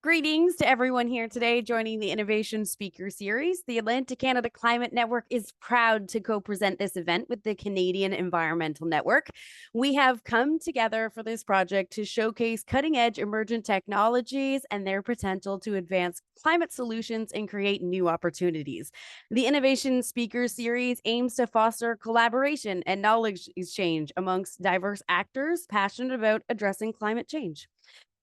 Greetings to everyone here today joining the Innovation Speaker Series. The Atlantic Canada Climate Network is proud to co-present this event with the Canadian Environmental Network. We have come together for this project to showcase cutting-edge emergent technologies and their potential to advance climate solutions and create new opportunities. The Innovation Speaker Series aims to foster collaboration and knowledge exchange amongst diverse actors passionate about addressing climate change.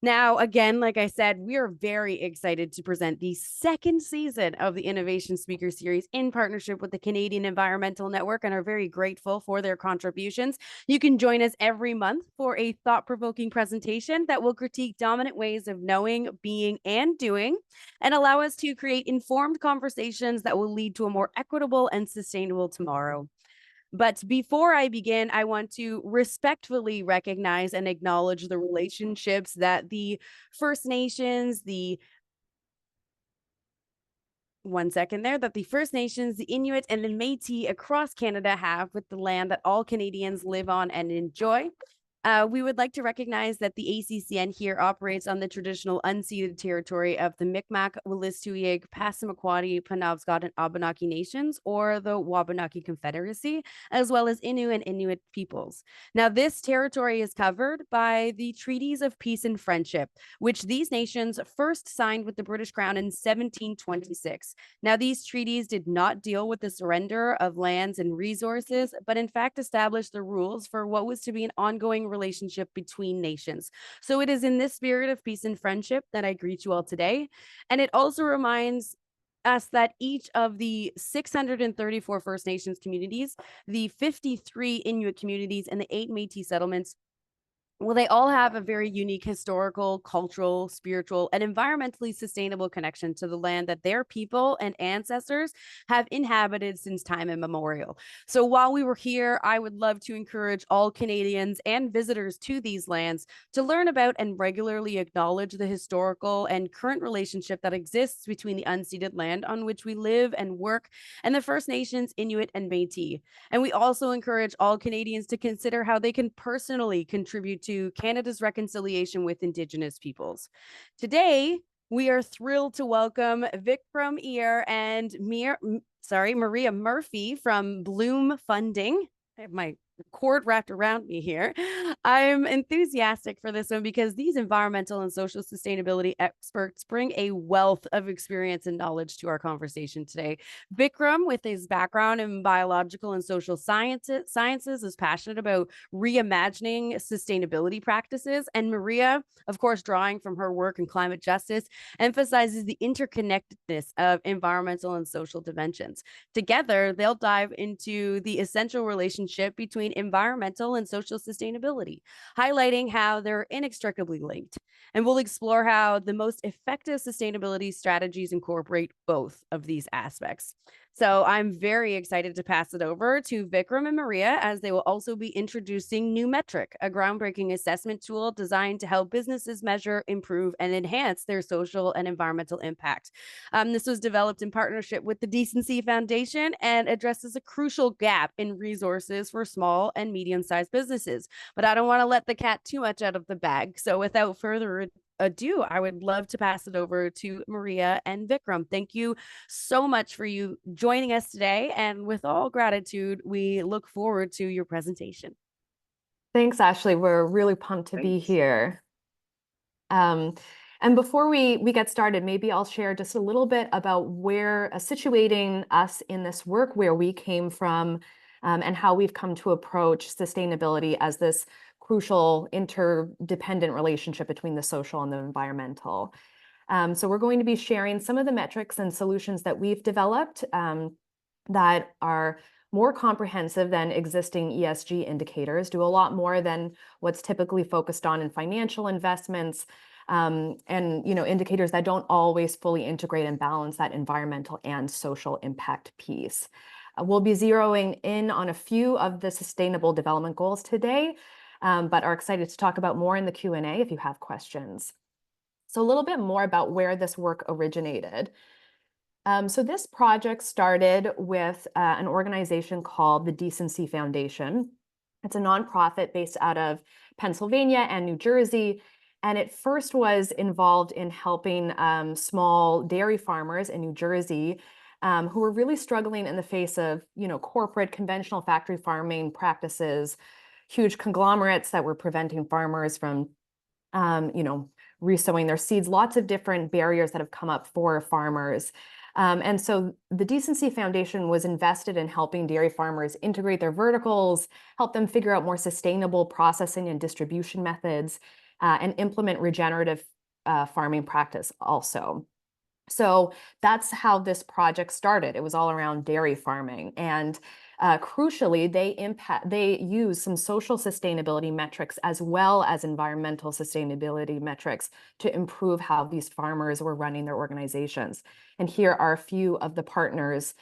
Now, again, like I said, we are very excited to present the second season of the Innovation Speaker Series in partnership with the Canadian Environmental Network and are very grateful for their contributions. You can join us every month for a thought-provoking presentation that will critique dominant ways of knowing, being, and doing, and allow us to create informed conversations that will lead to a more equitable and sustainable tomorrow. But before I begin, I want to respectfully recognize and acknowledge the relationships that the First Nations, the First Nations, the Inuit, and the Métis across Canada have with the land that all Canadians live on and enjoy. We would like to recognize that the ACCN here operates on the traditional unceded territory of the Mi'kmaq, Wolastoqiyik, Passamaquoddy, Penobscot, and Abenaki nations, or the Wabanaki Confederacy, as well as Innu and Inuit peoples. Now, this territory is covered by the Treaties of Peace and Friendship, which these nations first signed with the British Crown in 1726. Now, these treaties did not deal with the surrender of lands and resources, but in fact established the rules for what was to be an ongoing relationship between nations. So it is in this spirit of peace and friendship that I greet you all today. And it also reminds us that each of the 634 First Nations communities, the 53 Inuit communities, and the 8 Métis settlements, well, they all have a very unique historical, cultural, spiritual, and environmentally sustainable connection to the land that their people and ancestors have inhabited since time immemorial. So while we were here, I would love to encourage all Canadians and visitors to these lands to learn about and regularly acknowledge the historical and current relationship that exists between the unceded land on which we live and work and the First Nations, Inuit, and Métis. And we also encourage all Canadians to consider how they can personally contribute to Canada's reconciliation with Indigenous peoples. Today, we are thrilled to welcome Vikram Iyer and Maria Murphy from Bloom Funding. I have my cord wrapped around me here. I'm enthusiastic for this one because these environmental and social sustainability experts bring a wealth of experience and knowledge to our conversation today. Vikram, with his background in biological and social sciences, is passionate about reimagining sustainability practices. And Maria, of course, drawing from her work in climate justice, emphasizes the interconnectedness of environmental and social dimensions. Together, they'll dive into the essential relationship between environmental and social sustainability, highlighting how they're inextricably linked. And we'll explore how the most effective sustainability strategies incorporate both of these aspects. So I'm very excited to pass it over to Vikram and Maria as they will also be introducing New Metric, a groundbreaking assessment tool designed to help businesses measure, improve, and enhance their social and environmental impact. This was developed in partnership with the Decency Foundation and addresses a crucial gap in resources for small and medium-sized businesses. But I don't want to let the cat too much out of the bag. So without further ado, I would love to pass it over to Maria and Vikram. Thank you so much for you joining us today. And with all gratitude, we look forward to your presentation. Thanks, Ashley. We're really pumped to be here. And before we get started, maybe I'll share just a little bit about where situating us in this work, where we came from, and how we've come to approach sustainability as this crucial interdependent relationship between the social and the environmental. So we're going to be sharing some of the metrics and solutions that we've developed that are more comprehensive than existing ESG indicators, do a lot more than what's typically focused on in financial investments, and indicators that don't always fully integrate and balance that environmental and social impact piece. We'll be zeroing in on a few of the sustainable development goals today, but are excited to talk about more in the Q&A if you have questions. So a little bit more about where this work originated. So this project started with an organization called the Decency Foundation. It's a nonprofit based out of Pennsylvania and New Jersey. And it first was involved in helping small dairy farmers in New Jersey who were really struggling in the face of, corporate conventional factory farming practices, huge conglomerates that were preventing farmers from, resowing their seeds, lots of different barriers that have come up for farmers. And so the Decency Foundation was invested in helping dairy farmers integrate their verticals, help them figure out more sustainable processing and distribution methods, and implement regenerative farming practice also. So that's how this project started. It was all around dairy farming. And crucially, they use some social sustainability metrics as well as environmental sustainability metrics to improve how these farmers were running their organizations. And here are a few of the partners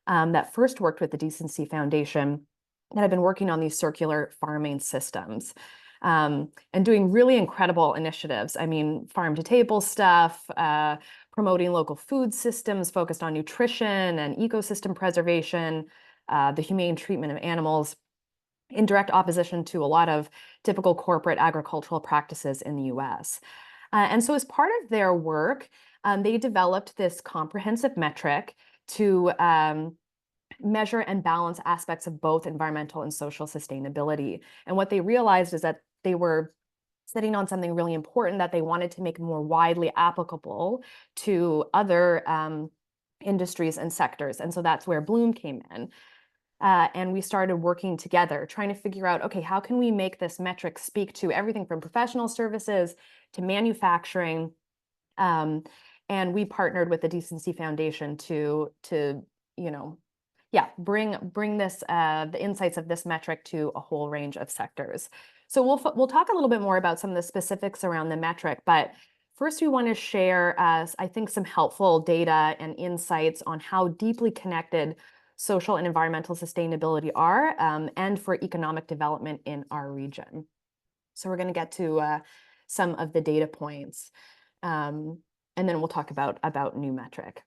that first worked with the Decency Foundation that have been working on these circular farming systems. And doing really incredible initiatives. I mean, farm to table stuff, promoting local food systems focused on nutrition and ecosystem preservation, the humane treatment of animals, in direct opposition to a lot of typical corporate agricultural practices in the US. And so as part of their work, they developed this comprehensive metric to measure and balance aspects of both environmental and social sustainability. And what they realized is that they were sitting on something really important that they wanted to make more widely applicable to other industries and sectors. And so that's where Bloom came in. And we started working together, trying to figure out, okay, how can we make this metric speak to everything from professional services to manufacturing? And we partnered with the Decency Foundation to bring this the insights of this metric to a whole range of sectors. So we'll talk a little bit more about some of the specifics around the metric, but first we want to share, I think, some helpful data and insights on how deeply connected social and environmental sustainability are, and for economic development in our region. So we're going to get to some of the data points, and then we'll talk about new metric.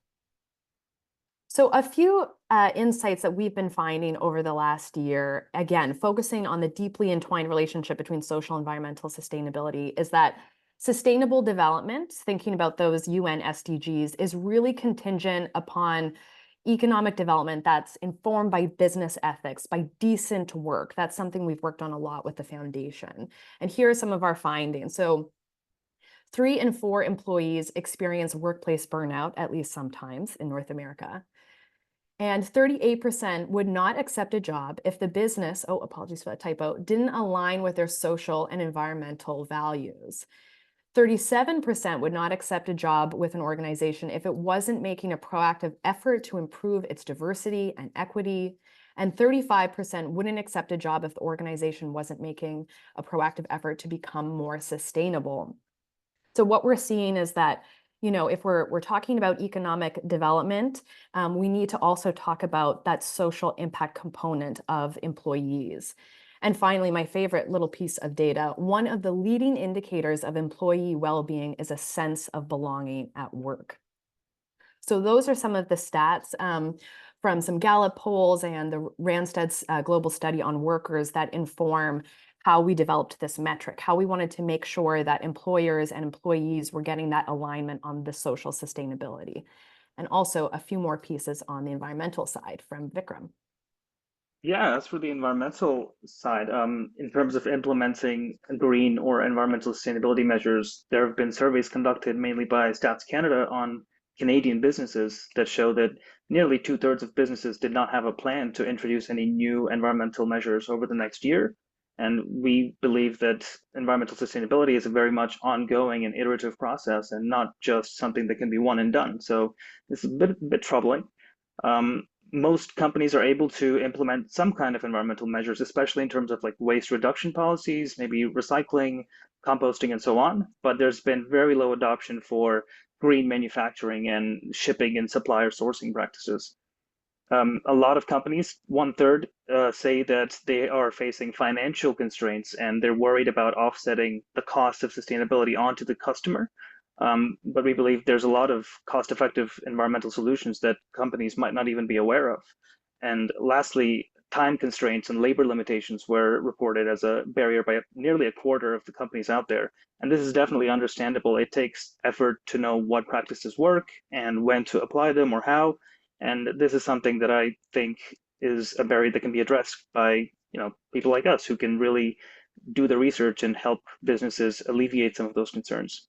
So a few insights that we've been finding over the last year, again, focusing on the deeply entwined relationship between social and environmental sustainability, is that sustainable development, thinking about those UN SDGs, is really contingent upon economic development that's informed by business ethics, by decent work. That's something we've worked on a lot with the foundation. And here are some of our findings. So 3 in 4 employees experience workplace burnout at least sometimes in North America. And 38% would not accept a job if the business, oh, apologies for that typo, didn't align with their social and environmental values. 37% would not accept a job with an organization if it wasn't making a proactive effort to improve its diversity and equity. And 35% wouldn't accept a job if the organization wasn't making a proactive effort to become more sustainable. So what we're seeing is that, if we're talking about economic development, we need to also talk about that social impact component of employees. And finally, my favorite little piece of data, one of the leading indicators of employee well-being is a sense of belonging at work. So those are some of the stats from some Gallup polls and the Randstad's global study on workers that inform how we developed this metric, how we wanted to make sure that employers and employees were getting that alignment on the social sustainability. And also a few more pieces on the environmental side from Vikram. Yeah, as for the environmental side, in terms of implementing green or environmental sustainability measures, there have been surveys conducted mainly by Stats Canada on Canadian businesses that show that nearly 2/3 of businesses did not have a plan to introduce any new environmental measures over the next year. And we believe that environmental sustainability is a very much ongoing and iterative process and not just something that can be one and done. So it's a bit troubling. Most companies are able to implement some kind of environmental measures, especially in terms of like waste reduction policies, maybe recycling, composting, and so on. But there's been very low adoption for green manufacturing and shipping and supplier sourcing practices. A lot of companies, 1/3, say that they are facing financial constraints and they're worried about offsetting the cost of sustainability onto the customer. But we believe there's a lot of cost-effective environmental solutions that companies might not even be aware of. And lastly, time constraints and labor limitations were reported as a barrier by nearly a quarter of the companies out there. And this is definitely understandable. It takes effort to know what practices work and when to apply them or how. And this is something that I think is a barrier that can be addressed by people like us who can really do the research and help businesses alleviate some of those concerns.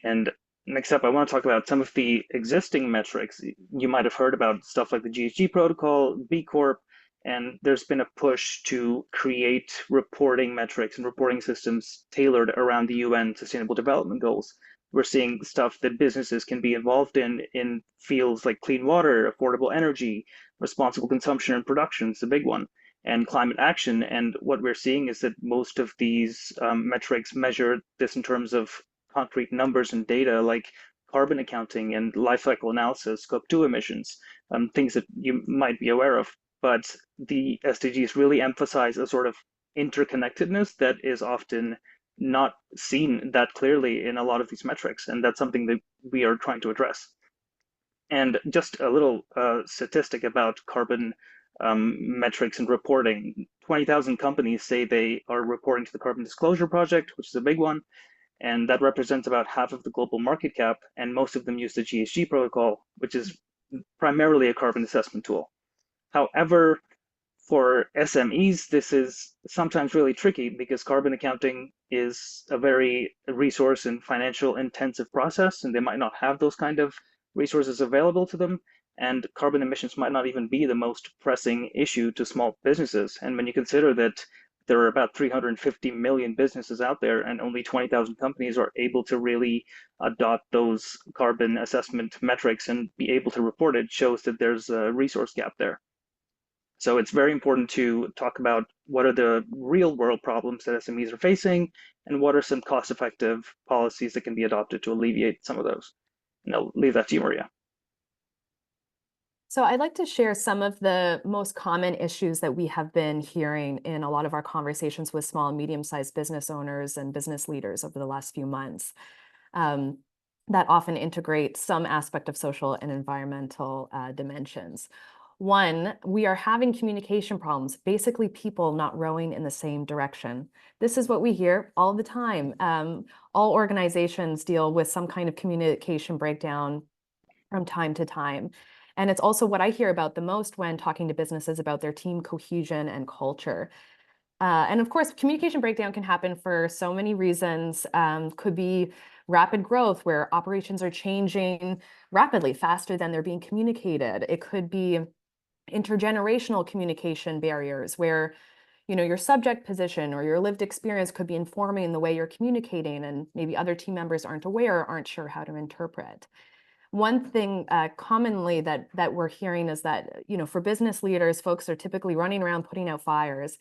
And next up, I want to talk about some of the existing metrics. You might have heard about stuff like the GHG protocol, B Corp, and there's been a push to create reporting metrics and reporting systems tailored around the UN Sustainable Development Goals. We're seeing stuff that businesses can be involved in fields like clean water, affordable energy, responsible consumption and production is a big one, and climate action. And what we're seeing is that most of these metrics measure this in terms of concrete numbers and data like carbon accounting and life cycle analysis, scope 2 emissions, things that you might be aware of. But the SDGs really emphasize a sort of interconnectedness that is often not seen that clearly in a lot of these metrics. And that's something that we are trying to address. And just a little statistic about carbon metrics and reporting. 20,000 companies say they are reporting to the Carbon Disclosure Project, which is a big one. And that represents about half of the global market cap. And most of them use the GHG protocol, which is primarily a carbon assessment tool. However, for SMEs, this is sometimes really tricky because carbon accounting is a very resource and financial intensive process, and they might not have those kind of resources available to them. And carbon emissions might not even be the most pressing issue to small businesses. And when you consider that there are about 350 million businesses out there and only 20,000 companies are able to really adopt those carbon assessment metrics and be able to report it, shows that there's a resource gap there. So it's very important to talk about what are the real world problems that SMEs are facing and what are some cost-effective policies that can be adopted to alleviate some of those. And I'll leave that to you, Maria. So I'd like to share some of the most common issues that we have been hearing in a lot of our conversations with small and medium-sized business owners and business leaders over the last few months that often integrate some aspect of social and environmental dimensions. One, we are having communication problems, basically people not rowing in the same direction. This is what we hear all the time. All organizations deal with some kind of communication breakdown from time to time. And it's also what I hear about the most when talking to businesses about their team cohesion and culture. And of course, communication breakdown can happen for so many reasons. Could be rapid growth where operations are changing rapidly, faster than they're being communicated. It could be intergenerational communication barriers where your subject position or your lived experience could be informing the way you're communicating, and maybe other team members aren't aware or aren't sure how to interpret. One thing commonly that we're hearing is that for business leaders, folks are typically running around putting out fires,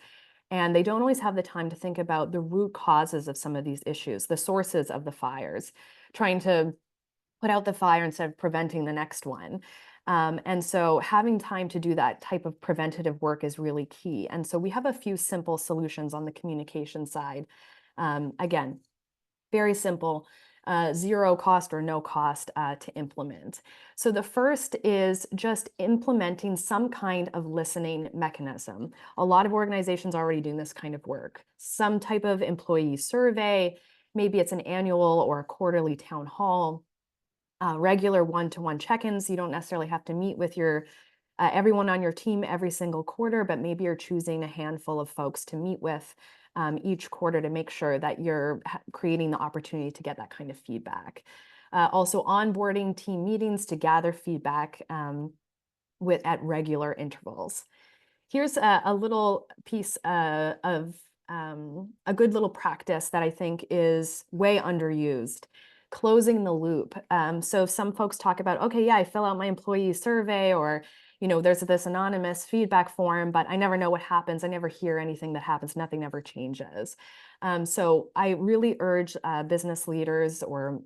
and they don't always have the time to think about the root causes of some of these issues, the sources of the fires, trying to put out the fire instead of preventing the next one. And so having time to do that type of preventative work is really key. And so we have a few simple solutions on the communication side. Again, very simple, zero cost or no cost to implement. So the first is just implementing some kind of listening mechanism. A lot of organizations are already doing this kind of work. Some type of employee survey, maybe it's an annual or a quarterly town hall. Regular one-to-one check-ins. You don't necessarily have to meet with your everyone on your team every single quarter, but maybe you're choosing a handful of folks to meet with each quarter to make sure that you're creating the opportunity to get that kind of feedback. Also onboarding team meetings to gather feedback at regular intervals. Here's a little piece of a good little practice that I think is way underused. Closing the loop. So some folks talk about, okay, yeah, I fill out my employee survey, or there's this anonymous feedback form, but I never know what happens. I never hear anything that happens. Nothing ever changes. So I really urge business leaders or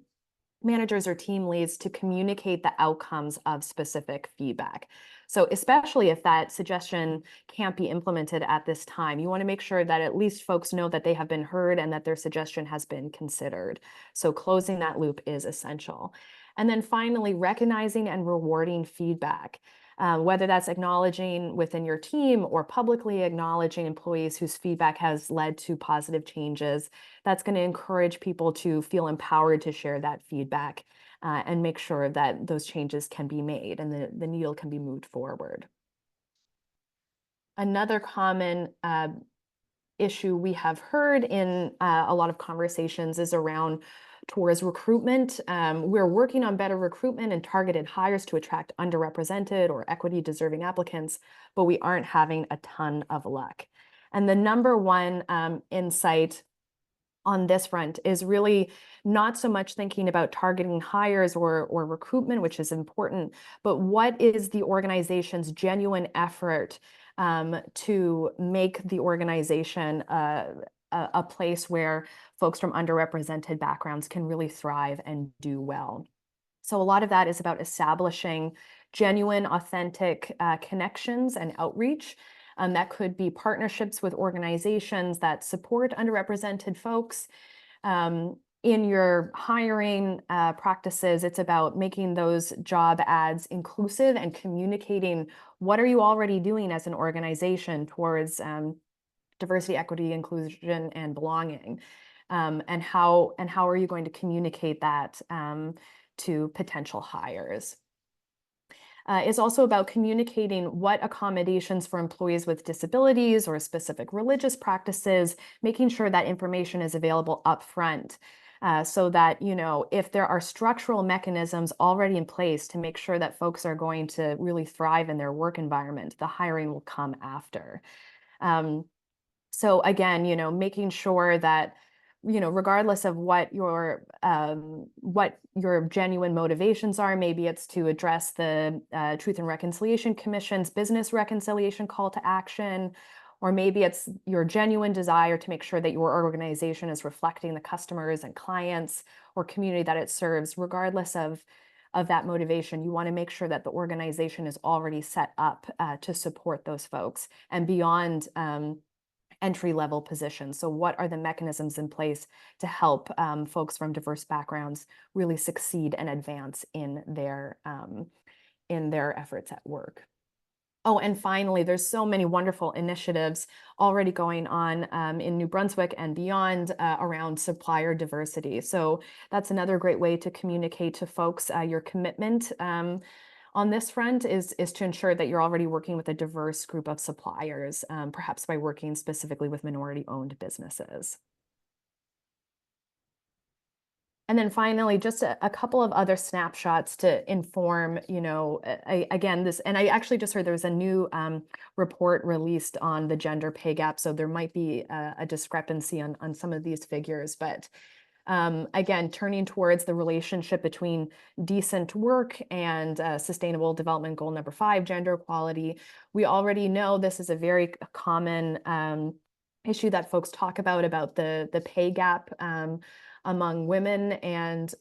managers or team leads to communicate the outcomes of specific feedback. So especially if that suggestion can't be implemented at this time, you want to make sure that at least folks know that they have been heard and that their suggestion has been considered. So closing that loop is essential. And then finally, recognizing and rewarding feedback. whether that's acknowledging within your team or publicly acknowledging employees whose feedback has led to positive changes. That's going to encourage people to feel empowered to share that feedback and make sure that those changes can be made and the needle can be moved forward. Another common issue we have heard in a lot of conversations is around towards recruitment. We're working on better recruitment and targeted hires to attract underrepresented or equity deserving applicants, but we aren't having a ton of luck. And the number one insight on this front is really not so much thinking about targeting hires or recruitment, which is important, but what is the organization's genuine effort to make the organization a place where folks from underrepresented backgrounds can really thrive and do well. So a lot of that is about establishing genuine, authentic connections and outreach. That could be partnerships with organizations that support underrepresented folks. In your hiring practices, it's about making those job ads inclusive and communicating what are you already doing as an organization towards diversity, equity, inclusion, and belonging, and how are you going to communicate that to potential hires. It's also about communicating what accommodations for employees with disabilities or specific religious practices, making sure that information is available upfront. So that, you know, if there are structural mechanisms already in place to make sure that folks are going to really thrive in their work environment, the hiring will come after. So again, you know, making sure that, you know, regardless of what your genuine motivations are, maybe it's to address the Truth and Reconciliation Commission's business reconciliation call to action, or maybe it's your genuine desire to make sure that your organization is reflecting the customers and clients or community that it serves. Regardless of that motivation, you want to make sure that the organization is already set up to support those folks and beyond entry-level positions. So what are the mechanisms in place to help folks from diverse backgrounds really succeed and advance in their efforts at work? Oh, and finally, there's so many wonderful initiatives already going on in New Brunswick and beyond around supplier diversity. So that's another great way to communicate to folks your commitment on this front is to ensure that you're already working with a diverse group of suppliers, perhaps by working specifically with minority-owned businesses. And then finally, just a couple of other snapshots to inform, you know, again, this, and I actually just heard there was a new report released on the gender pay gap. So there might be a discrepancy on some of these figures, but again, turning towards the relationship between decent work and sustainable development goal number 5, gender equality. We already know this is a very common issue that folks talk about the pay gap among women, and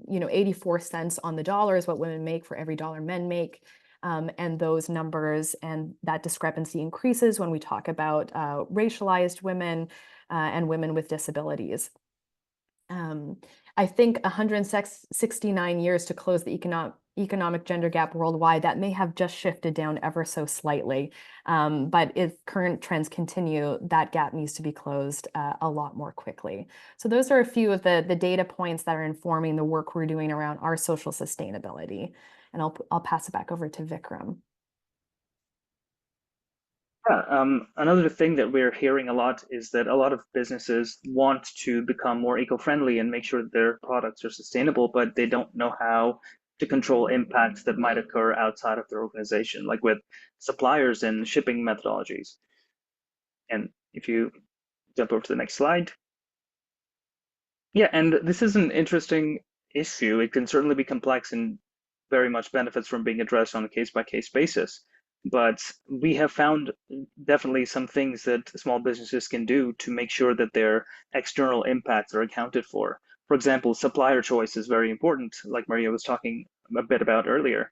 you know, 84 cents on the dollar is what women make for every dollar men make. And those numbers and that discrepancy increases when we talk about racialized women and women with disabilities. I think 169 years to close the economic gender gap worldwide, that may have just shifted down ever so slightly. But if current trends continue, that gap needs to be closed a lot more quickly. So those are a few of the data points that are informing the work we're doing around our social sustainability. And I'll pass it back over to Vikram. Yeah, another thing that we're hearing a lot is that a lot of businesses want to become more eco-friendly and make sure their products are sustainable, but they don't know how to control impacts that might occur outside of their organization, like with suppliers and shipping methodologies. And if you jump over to the next slide. Yeah, and this is an interesting issue. It can certainly be complex and very much benefits from being addressed on a case-by-case basis. But we have found definitely some things that small businesses can do to make sure that their external impacts are accounted for. For example, supplier choice is very important, like Maria was talking a bit about earlier.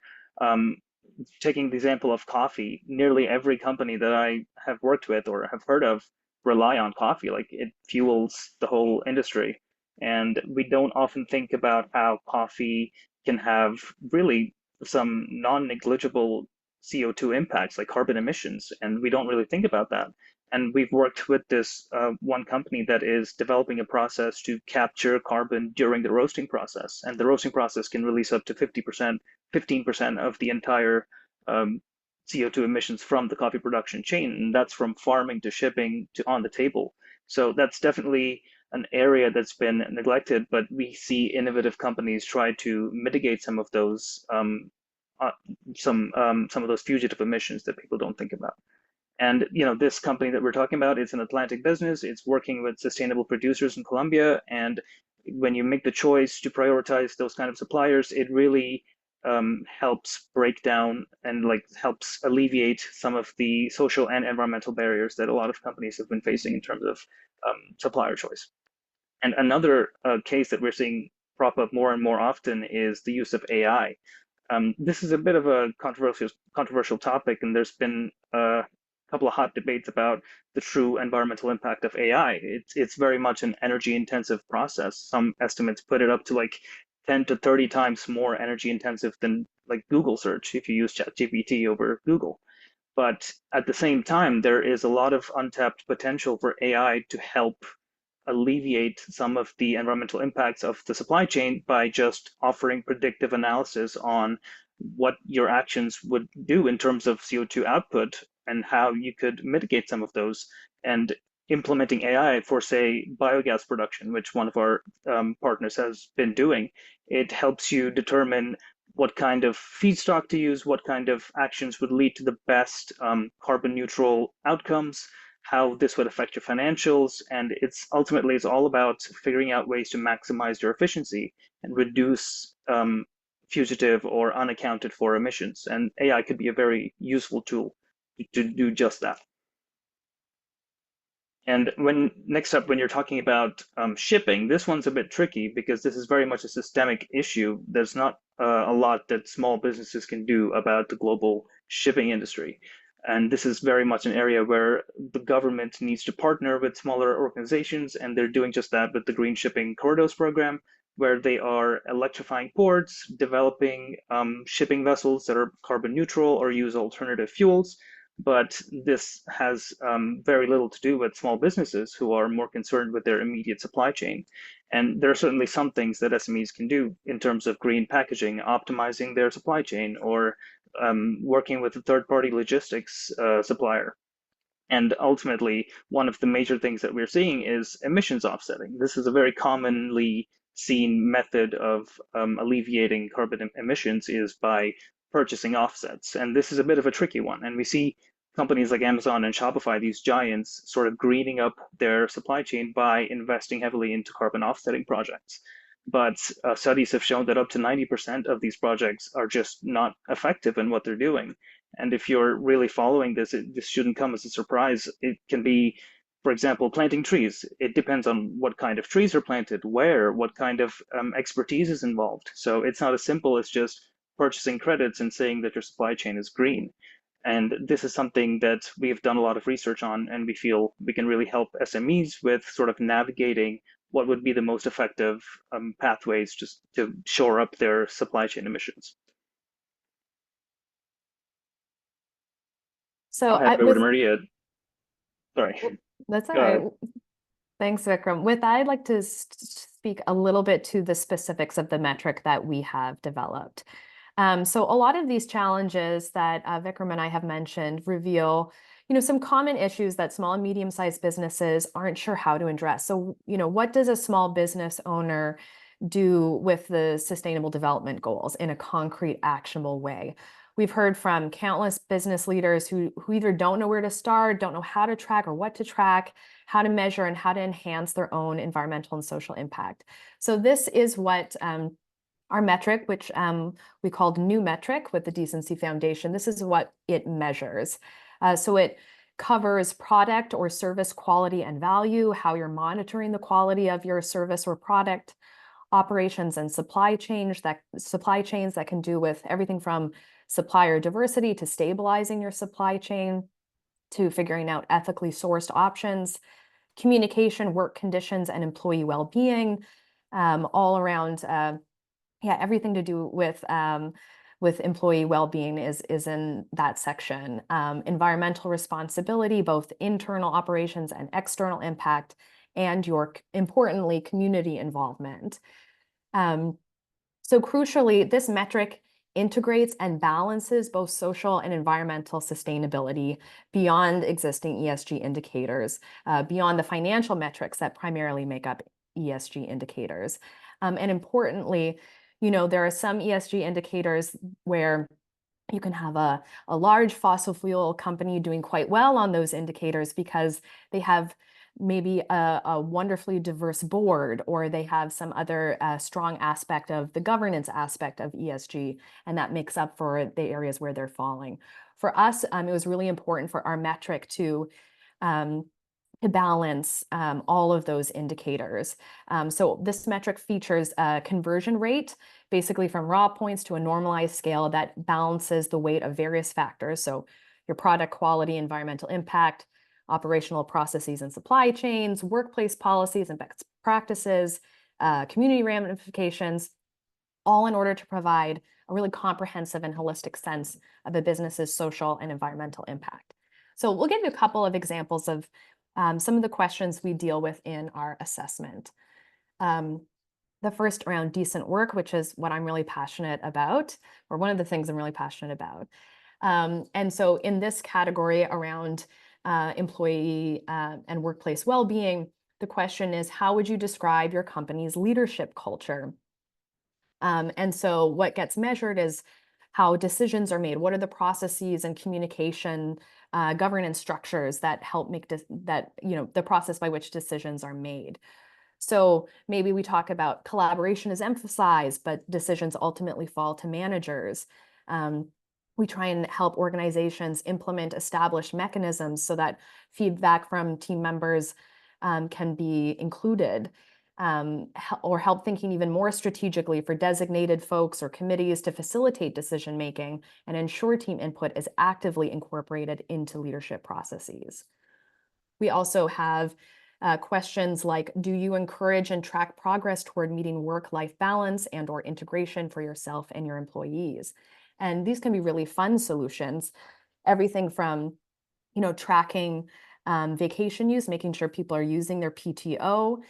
Taking the example of coffee, nearly every company that I have worked with or have heard of rely on coffee. Like, it fuels the whole industry. And we don't often think about how coffee can have really some non-negligible CO2 impacts like carbon emissions, and we don't really think about that. And we've worked with this one company that is developing a process to capture carbon during the roasting process. And the roasting process can release up to 50%, 15% of the entire CO2 emissions from the coffee production chain. And that's from farming to shipping to on the table. So that's definitely an area that's been neglected, but we see innovative companies try to mitigate some of those uh, some of those fugitive emissions that people don't think about. And this company that we're talking about, it's an Atlantic business. It's working with sustainable producers in Colombia. And when you make the choice to prioritize those kind of suppliers, it really helps break down and like helps alleviate some of the social and environmental barriers that a lot of companies have been facing in terms of supplier choice. And another case that we're seeing prop up more and more often is the use of AI. This is a bit of a controversial topic, and there's been a couple of hot debates about the true environmental impact of AI. It's very much an energy intensive process. Some estimates put it up to like 10 to 30 times more energy intensive than like Google search if you use ChatGPT over Google. But at the same time, there is a lot of untapped potential for AI to help alleviate some of the environmental impacts of the supply chain by just offering predictive analysis on what your actions would do in terms of CO2 output and how you could mitigate some of those. And implementing AI for, say, biogas production, which one of our partners has been doing, it helps you determine what kind of feedstock to use, what kind of actions would lead to the best carbon neutral outcomes, how this would affect your financials. And it's all about figuring out ways to maximize your efficiency and reduce fugitive or unaccounted for emissions. And AI could be a very useful tool to do just that. And next up, when you're talking about shipping, this one's a bit tricky because this is very much a systemic issue. There's not a lot that small businesses can do about the global shipping industry. And this is very much an area where the government needs to partner with smaller organizations, and they're doing just that with the Green Shipping Corridors program, where they are electrifying ports, developing shipping vessels that are carbon neutral or use alternative fuels. But this has very little to do with small businesses who are more concerned with their immediate supply chain. And there are certainly some things that SMEs can do in terms of green packaging, optimizing their supply chain, or working with a third-party logistics supplier. And ultimately, one of the major things that we're seeing is emissions offsetting. This is a very commonly seen method of alleviating carbon emissions is by purchasing offsets. And this is a bit of a tricky one. And we see companies like Amazon and Shopify, these giants, sort of greening up their supply chain by investing heavily into carbon offsetting projects. But studies have shown that up to 90% of these projects are just not effective in what they're doing. And if you're really following this, this shouldn't come as a surprise. It can be, for example, planting trees. It depends on what kind of trees are planted, where, what kind of expertise is involved. So it's not as simple as just purchasing credits and saying that your supply chain is green. And this is something that we've done a lot of research on, and we feel we can really help SMEs with sort of navigating what would be the most effective pathways just to shore up their supply chain emissions. So I'll hand it over to Maria. Sorry. That's all Go right. ahead. Thanks, Vikram. With that, I'd like to speak a little bit to the specifics of the metric that we have developed. So a lot of these challenges that Vikram and I have mentioned reveal, some common issues that small and medium-sized businesses aren't sure how to address. So, what does a small business owner do with the sustainable development goals in a concrete, actionable way? We've heard from countless business leaders who either don't know where to start, don't know how to track or what to track, how to measure, and how to enhance their own environmental and social impact. So this is what our metric, which we called New Metric with the Decency Foundation, this is what it measures. So it covers product or service quality and value, how you're monitoring the quality of your service or product, operations and supply chains that can do with everything from supplier diversity to stabilizing your supply chain, to figuring out ethically sourced options, communication, work conditions, and employee well-being, all around everything to do with with employee well-being is in that section. Environmental responsibility, both internal operations and external impact, and importantly, community involvement. So crucially, this metric integrates and balances both social and environmental sustainability beyond existing ESG indicators, beyond the financial metrics that primarily make up ESG indicators. And importantly, there are some ESG indicators where you can have a large fossil fuel company doing quite well on those indicators because they have maybe a wonderfully diverse board, or they have some other strong aspect of the governance aspect of ESG, and that makes up for the areas where they're falling. For us, it was really important for our metric to balance all of those indicators. So this metric features a conversion rate, basically from raw points to a normalized scale that balances the weight of various factors. So your product quality, environmental impact, operational processes and supply chains, workplace policies and best practices, community ramifications, all in order to provide a really comprehensive and holistic sense of a business's social and environmental impact. So we'll give you a couple of examples of some of the questions we deal with in our assessment. The first around decent work, which is what I'm really passionate about, or one of the things I'm really passionate about. And so in this category around employee and workplace well-being, the question is, how would you describe your company's leadership culture? And so what gets measured is how decisions are made. What are the processes and communication governance structures that help make the process by which decisions are made? So maybe we talk about collaboration is emphasized, but decisions ultimately fall to managers. We try and help organizations implement established mechanisms so that feedback from team members can be included, or help thinking even more strategically for designated folks or committees to facilitate decision making and ensure team input is actively incorporated into leadership processes. We also have questions like, do you encourage and track progress toward meeting work-life balance and/or integration for yourself and your employees? And these can be really fun solutions, everything from, tracking vacation use, making sure people are using their PTO,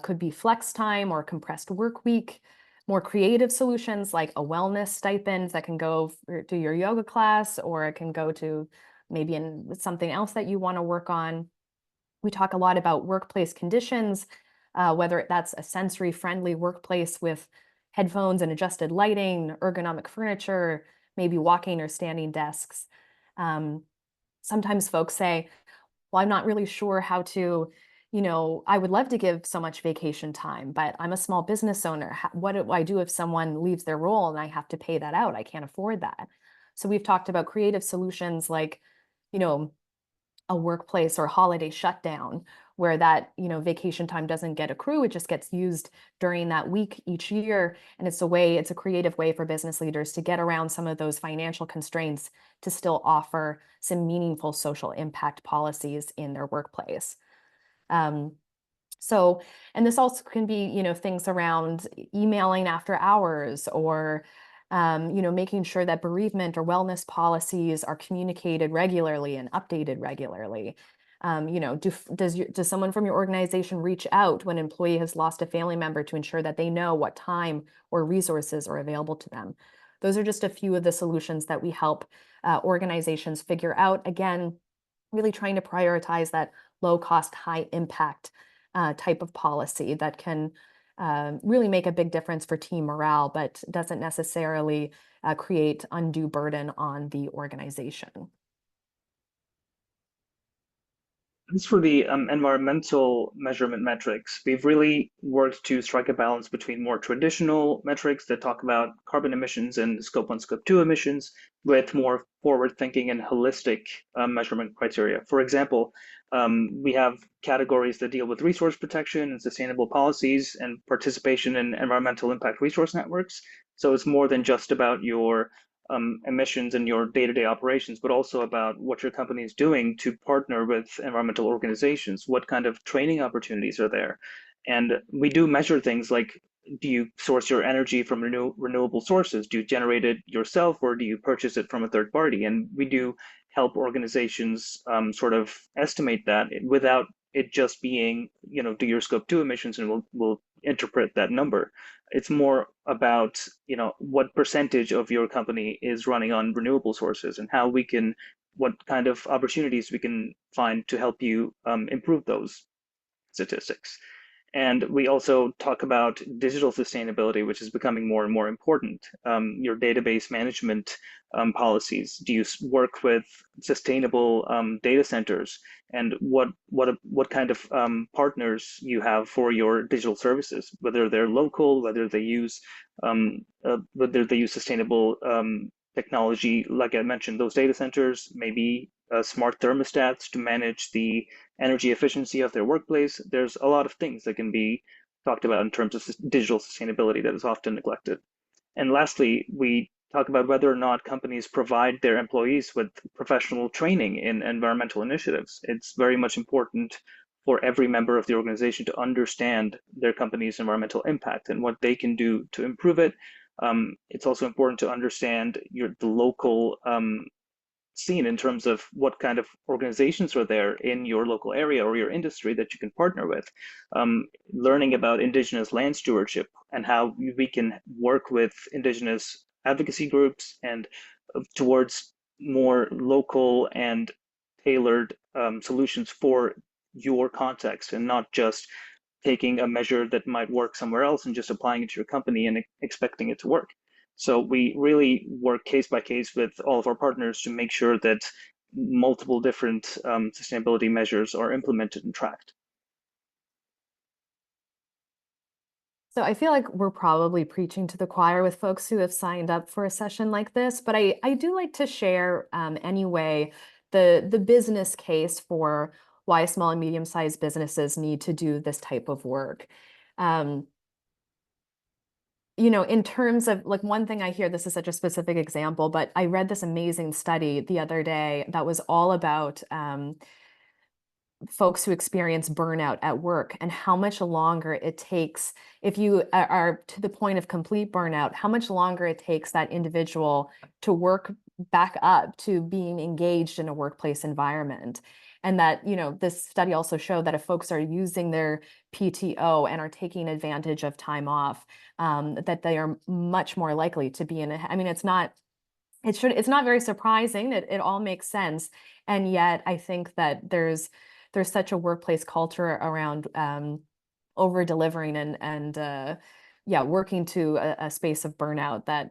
could be flex time or compressed work week, more creative solutions like a wellness stipend that can go to your yoga class, or it can go to maybe something else that you want to work on. We talk a lot about workplace conditions, whether that's a sensory-friendly workplace with headphones and adjusted lighting, ergonomic furniture, maybe walking or standing desks. Sometimes folks say, well, I'm not really sure how to, I would love to give so much vacation time, but I'm a small business owner. What do I do if someone leaves their role and I have to pay that out? I can't afford that. So we've talked about creative solutions like, a workplace or holiday shutdown where that, vacation time doesn't get accrued, it just gets used during that week each year. And it's a creative way for business leaders to get around some of those financial constraints to still offer some meaningful social impact policies in their workplace. And this also can be, things around emailing after hours, or making sure that bereavement or wellness policies are communicated regularly and updated regularly. Does someone from your organization reach out when an employee has lost a family member to ensure that they know what time or resources are available to them? Those are just a few of the solutions that we help organizations figure out. Again, really trying to prioritize that low cost, high impact type of policy that can really make a big difference for team morale, but doesn't necessarily create undue burden on the organization. As for the environmental measurement metrics, we've really worked to strike a balance between more traditional metrics that talk about carbon emissions and scope 1, scope 2 emissions with more forward-thinking and holistic measurement criteria. For example, we have categories that deal with resource protection and sustainable policies and participation in environmental impact resource networks. So it's more than just about your emissions in your day-to-day operations, but also about what your company is doing to partner with environmental organizations. What kind of training opportunities are there? And we do measure things like do you source your energy from renewable sources? Do you generate it yourself, or do you purchase it from a third party? And we do help organizations sort of estimate that without it just being, do your scope 2 emissions, and we'll interpret that number. It's more about, what percentage of your company is running on renewable sources, and what kind of opportunities we can find to help you improve those statistics. And we also talk about digital sustainability, which is becoming more and more important. Your database management policies. Do you work with sustainable data centers, and what kind of partners you have for your digital services? Whether they're local, whether they use sustainable technology, like I mentioned, those data centers, maybe smart thermostats to manage the energy efficiency of their workplace. There's a lot of things that can be talked about in terms of digital sustainability that is often neglected. And lastly, we talk about whether or not companies provide their employees with professional training in environmental initiatives. It's very much important for every member of the organization to understand their company's environmental impact and what they can do to improve it. It's also important to understand the local scene in terms of what kind of organizations are there in your local area or your industry that you can partner with. Learning about indigenous land stewardship and how we can work with indigenous advocacy groups and towards more local and tailored solutions for your context, and not just taking a measure that might work somewhere else and just applying it to your company and expecting it to work. So we really work case by case with all of our partners to make sure that multiple different sustainability measures are implemented and tracked. So I feel like we're probably preaching to the choir with folks who have signed up for a session like this, but I do like to share anyway the business case for why small and medium-sized businesses need to do this type of work. In terms of, like, one thing I hear, this is such a specific example, but I read this amazing study the other day that was all about folks who experience burnout at work and how much longer it takes, if you are to the point of complete burnout, how much longer it takes that individual to work back up to being engaged in a workplace environment. And that, this study also showed that if folks are using their PTO and are taking advantage of time off, that they are much more likely to be it's not very surprising. It all makes sense. And yet I think that there's such a workplace culture around over delivering and working to a space of burnout that,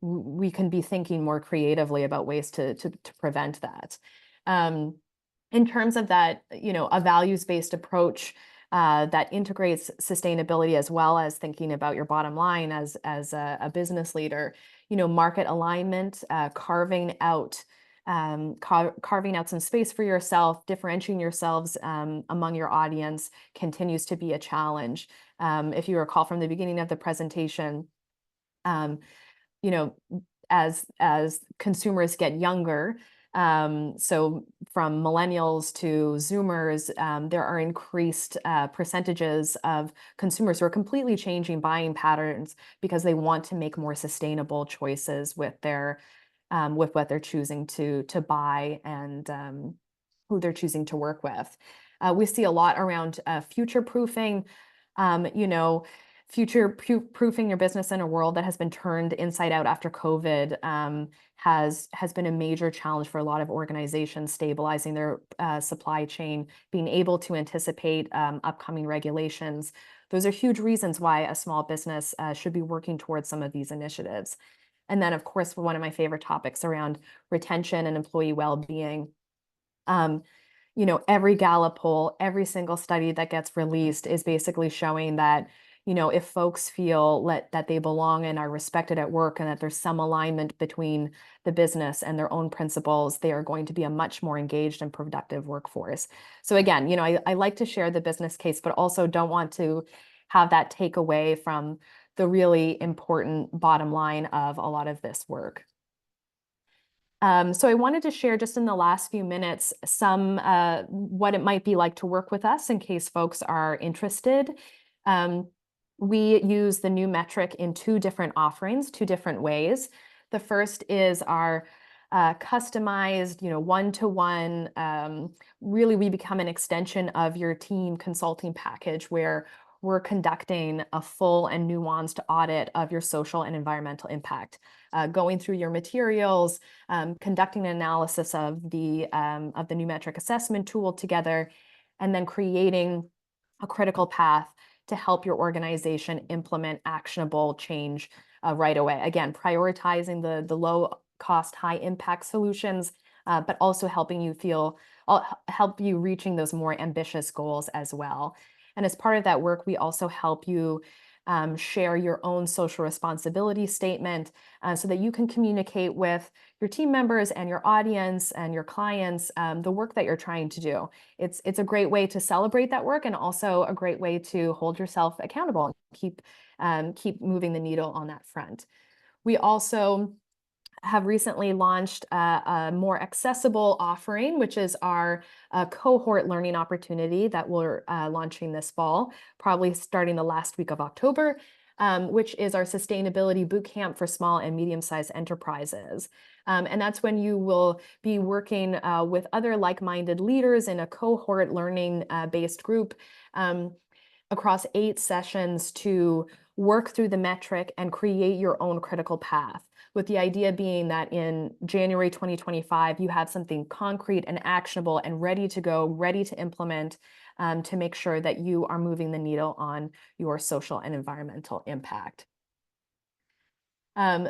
we can be thinking more creatively about ways to prevent that. In terms of that, a values-based approach that integrates sustainability as well as thinking about your bottom line as a business leader, market alignment, carving out some space for yourself, differentiating yourselves among your audience continues to be a challenge. If you recall from the beginning of the presentation, as consumers get younger, so from millennials to Zoomers, there are increased percentages of consumers who are completely changing buying patterns because they want to make more sustainable choices with with what they're choosing to buy and who they're choosing to work with. We see a lot around future proofing, future proofing your business in a world that has been turned inside out after COVID has been a major challenge for a lot of organizations, stabilizing their supply chain, being able to anticipate upcoming regulations. Those are huge reasons why a small business should be working towards some of these initiatives. And then, of course, one of my favorite topics around retention and employee well-being. Every Gallup poll, every single study that gets released is basically showing that, if folks feel that they belong and are respected at work and that there's some alignment between the business and their own principles, they are going to be a much more engaged and productive workforce. So again, I like to share the business case, but also don't want to have that take away from the really important bottom line of a lot of this work. So I wanted to share just in the last few minutes some what it might be like to work with us in case folks are interested. we use the new metric in two different offerings, two different ways. The first is our customized, one-to-one, really we become an extension of your team consulting package where we're conducting a full and nuanced audit of your social and environmental impact, going through your materials, conducting an analysis of the new metric assessment tool together, and then creating a critical path to help your organization implement actionable change right away. Again, prioritizing the low cost, high impact solutions, but also help you reaching those more ambitious goals as well. And as part of that work, we also help you share your own social responsibility statement so that you can communicate with your team members and your audience and your clients the work that you're trying to do. It's a great way to celebrate that work and also a great way to hold yourself accountable and keep moving the needle on that front. We also have recently launched a more accessible offering, which is our cohort learning opportunity that we're launching this fall, probably starting the last week of October, which is our sustainability bootcamp for small and medium-sized enterprises. And that's when you will be working with other like-minded leaders in a cohort learning based group across 8 sessions to work through the metric and create your own critical path, with the idea being that in January 2025, you have something concrete and actionable and ready to go, ready to implement to make sure that you are moving the needle on your social and environmental impact.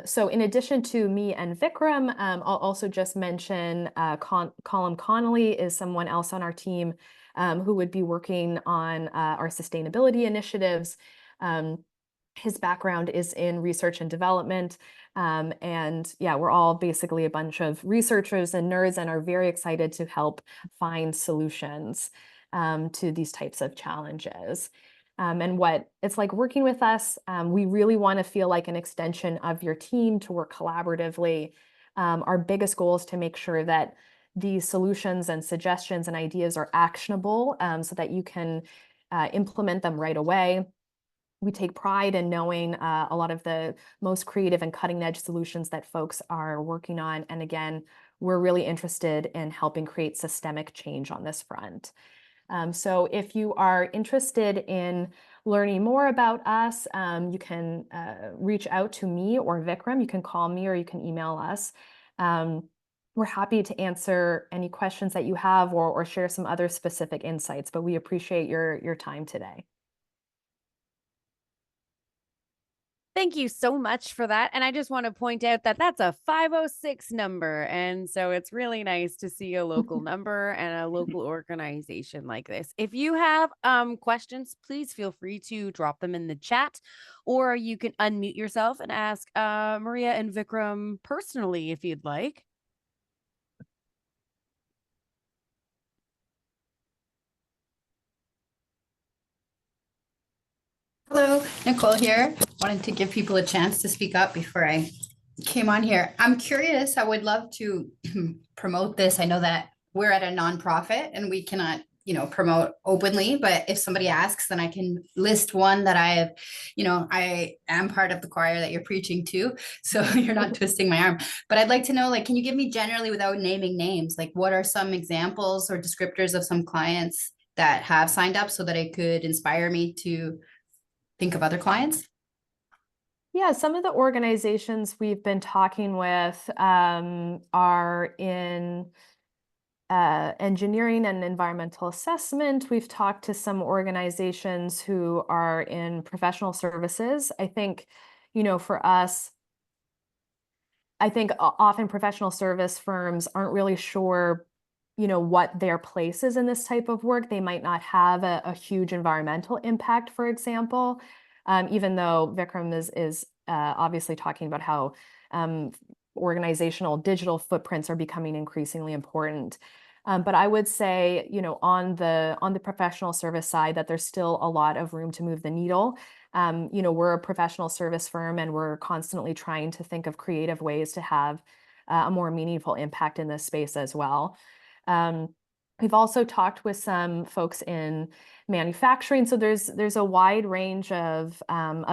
So in addition to me and Vikram, I'll also just mention Colin Connolly is someone else on our team who would be working on our sustainability initiatives. His background is in research and development. And yeah, we're all basically a bunch of researchers and nerds and are very excited to help find solutions to these types of challenges. And what it's like working with us, we really want to feel like an extension of your team to work collaboratively. Our biggest goal is to make sure that these solutions and suggestions and ideas are actionable so that you can implement them right away. We take pride in knowing a lot of the most creative and cutting edge solutions that folks are working on. And again, we're really interested in helping create systemic change on this front. So if you are interested in learning more about us, you can reach out to me or Vikram. You can call me or you can email us. We're happy to answer any questions that you have or share some other specific insights, but we appreciate your time today. Thank you so much for that. And I just want to point out that that's a 506 number. And so it's really nice to see a local number and a local organization like this. If you have questions, please feel free to drop them in the chat, or you can unmute yourself and ask Maria and Vikram personally if you'd like. Hello, Nicole here. Wanted to give people a chance to speak up before I came on here. I'm curious, I would love to promote this. I know that we're at a nonprofit and we cannot, promote openly, but if somebody asks, then I can list one that I have, I am part of the choir that you're preaching to. So you're not twisting my arm, but I'd like to know, can you give me generally without naming names, what are some examples or descriptors of some clients that have signed up so that it could inspire me to think of other clients? Yeah, some of the organizations we've been talking with are in engineering and environmental assessment. We've talked to some organizations who are in professional services. I think, for us, I think often professional service firms aren't really sure what their place is in this type of work. They might not have a huge environmental impact, for example, even though Vikram is obviously talking about how organizational digital footprints are becoming increasingly important. But I would say, on the professional service side, that there's still a lot of room to move the needle. We're a professional service firm and we're constantly trying to think of creative ways to have a more meaningful impact in this space as well. We've also talked with some folks in manufacturing. So there's a wide range of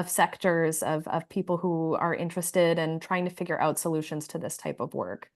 sectors of people who are interested in trying to figure out solutions to this type of work.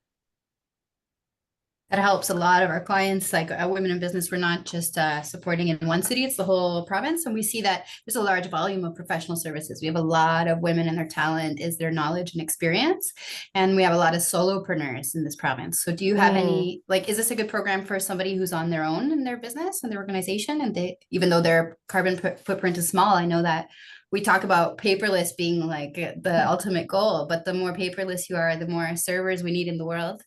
That helps a lot of our clients, like Women in Business. We're not just supporting in one city, it's the whole province. And we see that there's a large volume of professional services. We have a lot of women, and their talent is their knowledge and experience. And we have a lot of solopreneurs in this province. So do you have any, like, is this a good program for somebody who's on their own in their business and their organization? And they, even though their carbon footprint is small, I know that we talk about paperless being like the ultimate goal, but the more paperless you are, the more servers we need in the world.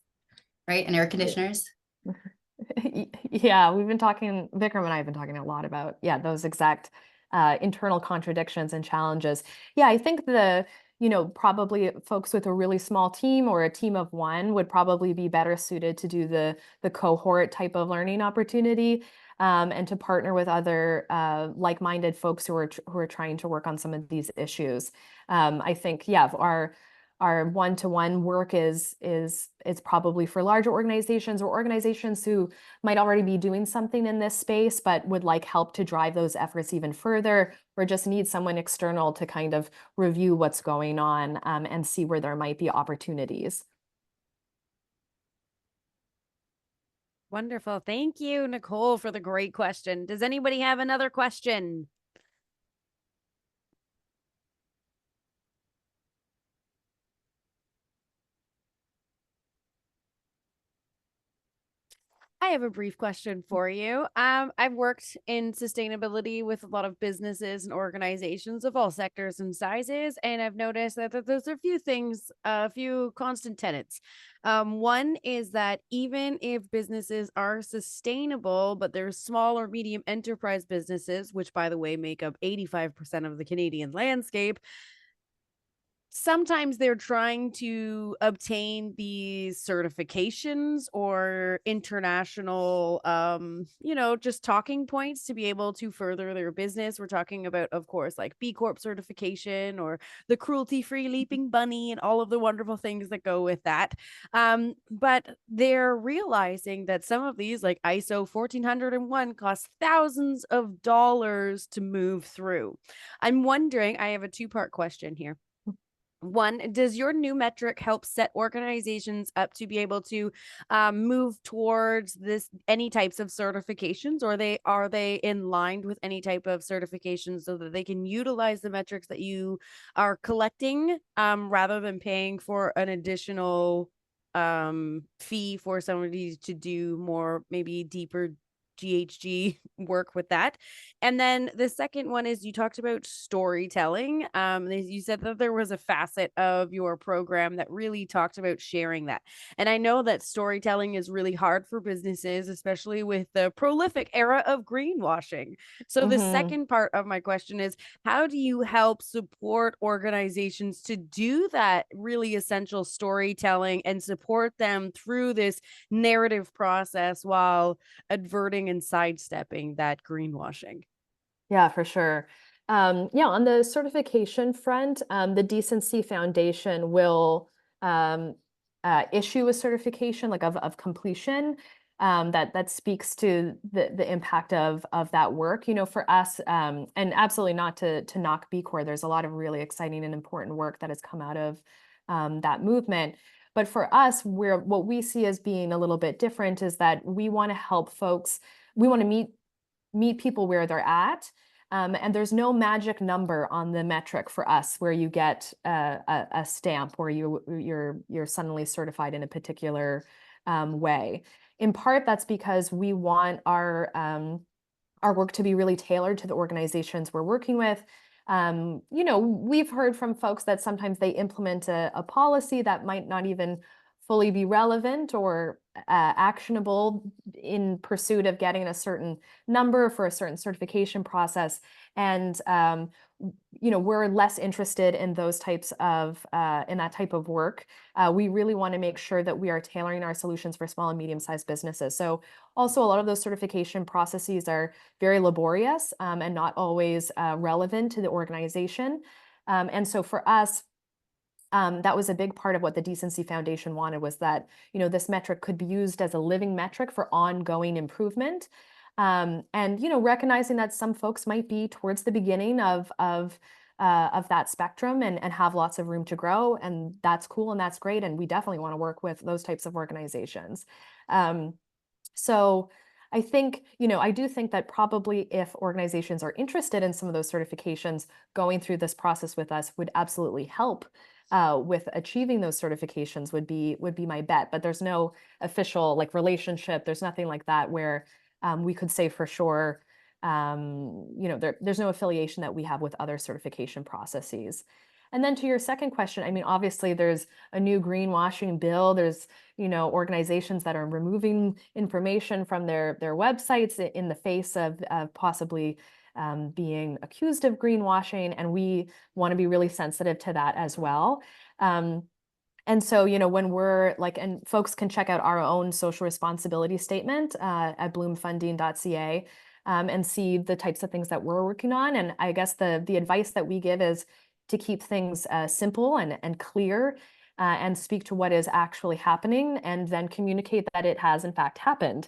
Right? And air conditioners. Yeah, we've been talking, Vikram and I have been talking a lot about, those exact internal contradictions and challenges. Yeah, I think probably folks with a really small team or a team of one would probably be better suited to do the cohort type of learning opportunity, and to partner with other like-minded folks who are trying to work on some of these issues. I think, our one-to-one work is probably for larger organizations or organizations who might already be doing something in this space, but would like help to drive those efforts even further, or just need someone external to kind of review what's going on, and see where there might be opportunities. Wonderful. Thank you, Nicole, for the great question. Does anybody have another question? I have a brief question for you. I've worked in sustainability with a lot of businesses and organizations of all sectors and sizes, and I've noticed that there's a few things, a few constant tenets. One is that even if businesses are sustainable, but they're small or medium enterprise businesses, which, by the way, make up 85% of the Canadian landscape, sometimes they're trying to obtain these certifications or international just talking points to be able to further their business. We're talking about, of course, like B Corp certification or the cruelty-free leaping bunny and all of the wonderful things that go with that. But they're realizing that some of these, like ISO 14001, cost thousands of dollars to move through. I'm wondering, I have a two-part question here. One, does your new metric help set organizations up to be able to move towards any types of certifications, or are they in line with any type of certifications so that they can utilize the metrics that you are collecting, rather than paying for an additional fee for somebody to do more, maybe deeper GHG work with that? And then the second one is, you talked about storytelling. You said that there was a facet of your program that really talked about sharing that. And I know that storytelling is really hard for businesses, especially with the prolific era of greenwashing. So the second part of my question is, how do you help support organizations to do that really essential storytelling and support them through this narrative process while adverting and sidestepping that greenwashing? Yeah, for sure. On the certification front, the Decency Foundation will issue a certification like of completion, that speaks to the impact of that work. For us, and absolutely not to knock B Corp. There's a lot of really exciting and important work that has come out of that movement. But for us, what we see as being a little bit different is that we want to help folks. We want to meet people where they're at. And there's no magic number on the metric for us where you get a stamp or you're suddenly certified in a particular way. In part, that's because we want our work to be really tailored to the organizations we're working with. We've heard from folks that sometimes they implement a policy that might not even fully be relevant or actionable in pursuit of getting a certain number for a certain certification process. And we're less interested in those types of in that type of work. We really want to make sure that we are tailoring our solutions for small and medium-sized businesses. So also a lot of those certification processes are very laborious, and not always relevant to the organization. And so for us, that was a big part of what the Decency Foundation wanted, was that, you know, this metric could be used as a living metric for ongoing improvement. And, you know, recognizing that some folks might be towards the beginning of that spectrum and have lots of room to grow, and that's cool and that's great, and we definitely want to work with those types of organizations. So I think, you know, I do think that probably if organizations are interested in some of those certifications, going through this process with us would absolutely help with achieving those certifications, would be my bet. But there's no official like relationship. There's nothing like that where we could say for sure, you know, there's no affiliation that we have with other certification processes. And then to your second question, I mean, obviously there's a new greenwashing bill. There's, you know, organizations that are removing information from their websites in the face of possibly being accused of greenwashing. And we want to be really sensitive to that as well. And so, you know, when we're like, and folks can check out our own social responsibility statement at bloomfunding.ca and see the types of things that we're working on. And I guess the advice that we give is to keep things simple and clear and speak to what is actually happening, and then communicate that it has in fact happened,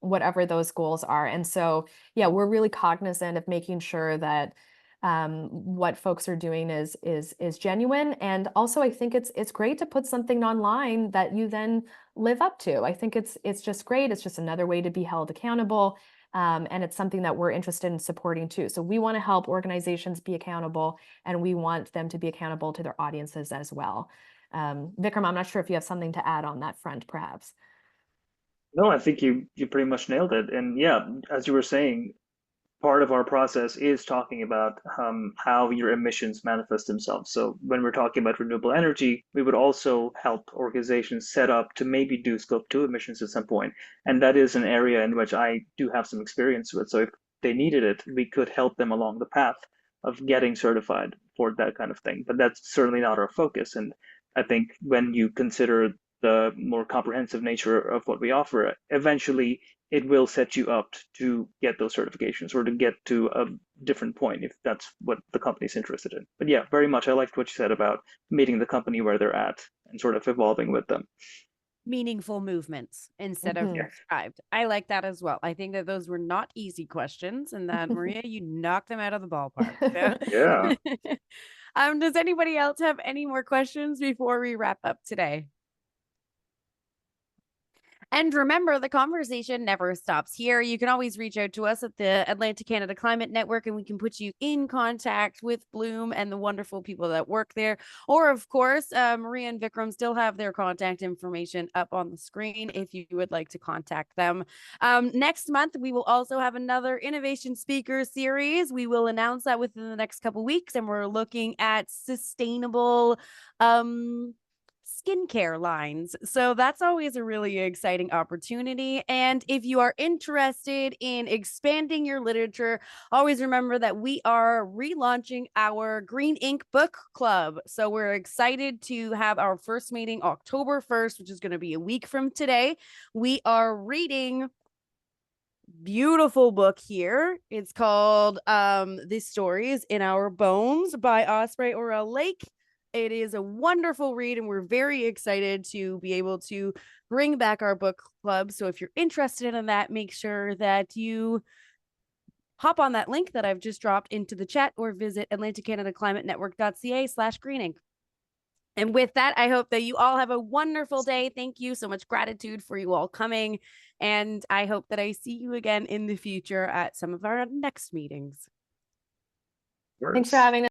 whatever those goals are. And so, yeah, we're really cognizant of making sure that what folks are doing is genuine. And also, I think it's great to put something online that you then live up to. I think it's just great. It's just another way to be held accountable. And it's something that we're interested in supporting too. So we want to help organizations be accountable, and we want them to be accountable to their audiences as well. Vikram, I'm not sure if you have something to add on that front, perhaps. No, I think you pretty much nailed it. And yeah, as you were saying, part of our process is talking about how your emissions manifest themselves. So when we're talking about renewable energy, we would also help organizations set up to maybe do scope 2 emissions at some point. And that is an area in which I do have some experience with. So if they needed it, we could help them along the path of getting certified for that kind of thing. But that's certainly not our focus. And I think when you consider the more comprehensive nature of what we offer, eventually it will set you up to get those certifications or to get to a different point if that's what the company's interested in. But yeah, very much I liked what you said about meeting the company where they're at and sort of evolving with them. Meaningful movements instead of prescribed. I like that as well. I think that those were not easy questions, and that Maria, you knocked them out of the ballpark. So. Yeah. Does anybody else have any more questions before we wrap up today? And remember, the conversation never stops here. You can always reach out to us at the Atlantic Canada Climate Network, and we can put you in contact with Bloom and the wonderful people that work there. Or, of course, Maria and Vikram still have their contact information up on the screen if you would like to contact them. Next month, we will also have another Innovation Speaker Series. We will announce that within the next couple weeks, and we're looking at sustainable skincare lines. So that's always a really exciting opportunity. And if you are interested in expanding your literature, always remember that we are relaunching our Green Ink Book Club. So we're excited to have our first meeting October 1st, which is going to be a week from today. We are reading beautiful book here. It's called This Story is in Our Bones by Osprey Orell Lake. It is a wonderful read, and we're very excited to be able to bring back our book club. So if you're interested in that, make sure that you hop on that link that I've just dropped into the chat, or visit atlanticcanadaclimatenetwork.ca/greenink. And with that, I hope that you all have a wonderful day. Thank you so much. Gratitude for you all coming. And I hope that I see you again in the future at some of our next meetings. Thanks for having us.